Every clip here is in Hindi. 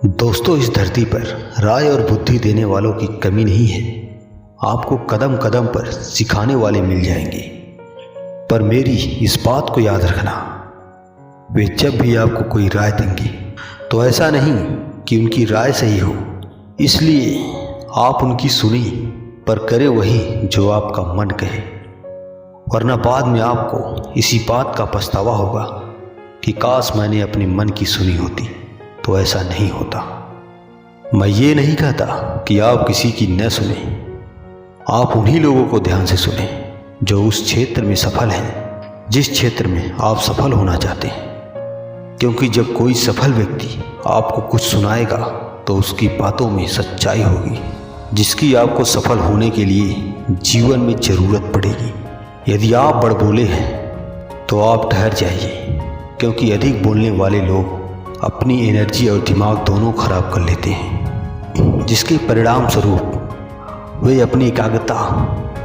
दोस्तों, इस धरती पर राय और बुद्धि देने वालों की कमी नहीं है। आपको कदम कदम पर सिखाने वाले मिल जाएंगे। पर मेरी इस बात को याद रखना, वे जब भी आपको कोई राय देंगे तो ऐसा नहीं कि उनकी राय सही हो, इसलिए आप उनकी सुनी पर करें वही जो आपका मन कहे, वरना बाद में आपको इसी बात का पछतावा होगा कि काश मैंने अपने मन की सुनी होती। तो ऐसा नहीं होता। मैं ये नहीं कहता कि आप किसी की न सुने, आप उन्हीं लोगों को ध्यान से सुने जो उस क्षेत्र में सफल हैं, जिस क्षेत्र में आप सफल होना चाहते हैं। क्योंकि जब कोई सफल व्यक्ति आपको कुछ सुनाएगा तो उसकी बातों में सच्चाई होगी, जिसकी आपको सफल होने के लिए जीवन में ज़रूरत पड़ेगी। यदि आप बड़बोले हैं तो आप ठहर जाइए, क्योंकि अधिक बोलने वाले लोग अपनी एनर्जी और दिमाग दोनों खराब कर लेते हैं, जिसके परिणाम स्वरूप वे अपनी एकाग्रता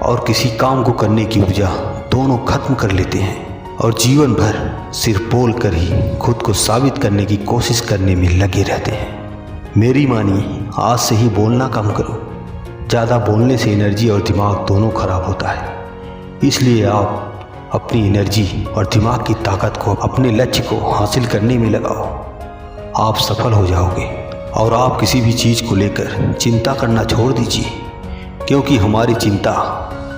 और किसी काम को करने की ऊर्जा दोनों खत्म कर लेते हैं और जीवन भर सिर्फ बोल कर ही खुद को साबित करने की कोशिश करने में लगे रहते हैं। मेरी मानिए, आज से ही बोलना कम करो। ज़्यादा बोलने से एनर्जी और दिमाग दोनों खराब होता है। इसलिए आप अपनी एनर्जी और दिमाग की ताकत को अपने लक्ष्य को हासिल करने में लगाओ। आप सफल हो जाओगे और आप किसी भी चीज़ को लेकर चिंता करना छोड़ दीजिए, क्योंकि हमारी चिंता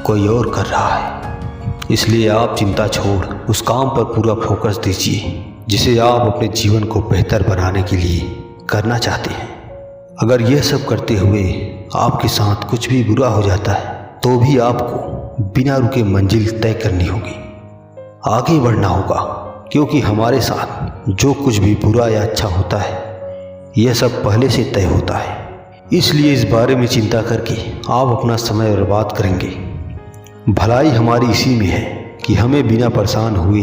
कोई और कर रहा है। इसलिए आप चिंता छोड़ उस काम पर पूरा फोकस दीजिए जिसे आप अपने जीवन को बेहतर बनाने के लिए करना चाहते हैं। अगर यह सब करते हुए आपके साथ कुछ भी बुरा हो जाता है तो भी आपको बिना रुके मंजिल तय करनी होगी, आगे बढ़ना होगा, क्योंकि हमारे साथ जो कुछ भी बुरा या अच्छा होता है यह सब पहले से तय होता है। इसलिए इस बारे में चिंता करके आप अपना समय बर्बाद करेंगे। भलाई हमारी इसी में है कि हमें बिना परेशान हुए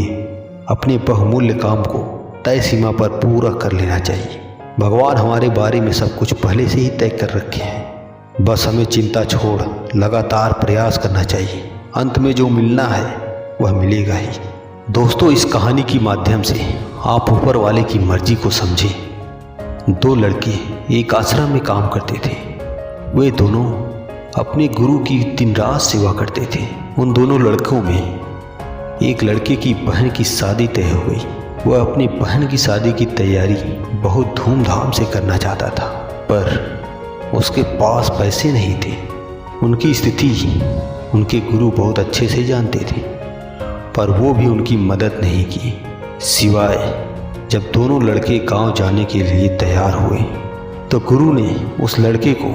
अपने बहुमूल्य काम को तय सीमा पर पूरा कर लेना चाहिए। भगवान हमारे बारे में सब कुछ पहले से ही तय कर रखे हैं, बस हमें चिंता छोड़ लगातार प्रयास करना चाहिए। अंत में जो मिलना है वह मिलेगा ही। दोस्तों, इस कहानी के माध्यम से आप ऊपर वाले की मर्जी को समझें। दो लड़के एक आश्रम में काम करते थे। वे दोनों अपने गुरु की दिन रात सेवा करते थे। उन दोनों लड़कों में एक लड़के की बहन की शादी तय हो गई। वह अपनी बहन की शादी की तैयारी बहुत धूमधाम से करना चाहता था, पर उसके पास पैसे नहीं थे। उनकी स्थिति उनके गुरु बहुत अच्छे से जानते थे, पर वो भी उनकी मदद नहीं की। सिवाय जब दोनों लड़के गांव जाने के लिए तैयार हुए तो गुरु ने उस लड़के को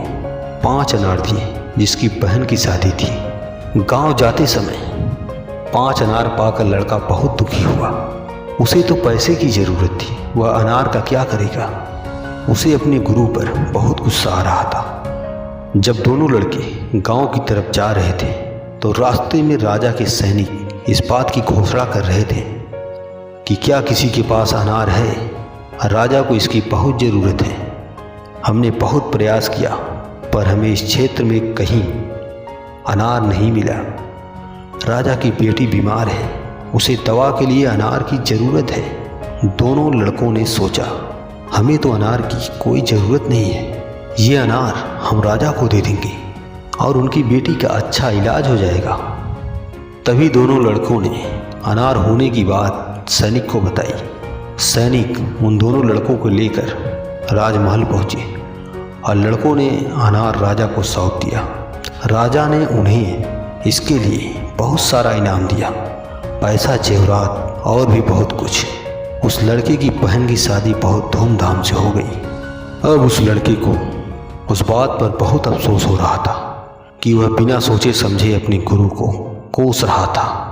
5 अनार दिए जिसकी बहन की शादी थी। गांव जाते समय 5 अनार पाकर लड़का बहुत दुखी हुआ। उसे तो पैसे की ज़रूरत थी, वह अनार का क्या करेगा। उसे अपने गुरु पर बहुत गुस्सा आ रहा था। जब दोनों लड़के गांव की तरफ जा रहे थे तो रास्ते में राजा के सैनिक इस बात की घोषणा कर रहे थे कि क्या किसी के पास अनार है, राजा को इसकी बहुत ज़रूरत है। हमने बहुत प्रयास किया पर हमें इस क्षेत्र में कहीं अनार नहीं मिला। राजा की बेटी बीमार है, उसे दवा के लिए अनार की ज़रूरत है। दोनों लड़कों ने सोचा, हमें तो अनार की कोई ज़रूरत नहीं है, ये अनार हम राजा को दे देंगे और उनकी बेटी का अच्छा इलाज हो जाएगा। तभी दोनों लड़कों ने अनार होने की बात सैनिक को बताई। सैनिक उन दोनों लड़कों को लेकर राजमहल पहुँचे और लड़कों ने अनार राजा को सौंप दिया। राजा ने उन्हें इसके लिए बहुत सारा इनाम दिया, पैसा, जेवरात और भी बहुत कुछ। उस लड़के की बहन की शादी बहुत धूमधाम से हो गई। अब उस लड़के को उस बात पर बहुत अफसोस हो रहा था कि वह बिना सोचे समझे अपने गुरु को कोस रहा था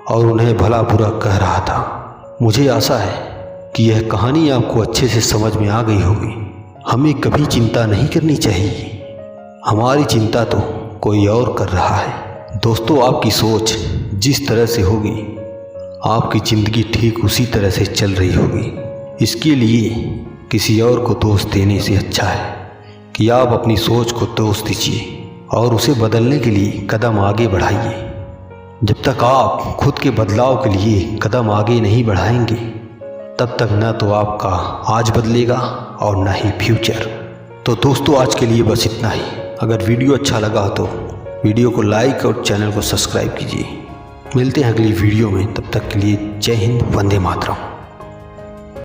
और उन्हें भला बुरा कह रहा था। मुझे आशा है कि यह कहानी आपको अच्छे से समझ में आ गई होगी। हमें कभी चिंता नहीं करनी चाहिए, हमारी चिंता तो कोई और कर रहा है। दोस्तों, आपकी सोच जिस तरह से होगी आपकी ज़िंदगी ठीक उसी तरह से चल रही होगी। इसके लिए किसी और को दोष देने से अच्छा है कि आप अपनी सोच को दोष दीजिए और उसे बदलने के लिए कदम आगे बढ़ाइए। जब तक आप खुद के बदलाव के लिए कदम आगे नहीं बढ़ाएंगे तब तक न तो आपका आज बदलेगा और ना ही फ्यूचर। तो दोस्तों आज के लिए बस इतना ही। अगर वीडियो अच्छा लगा तो वीडियो को लाइक और चैनल को सब्सक्राइब कीजिए। मिलते हैं अगली वीडियो में, तब तक के लिए जय हिंद, वंदे मातरम।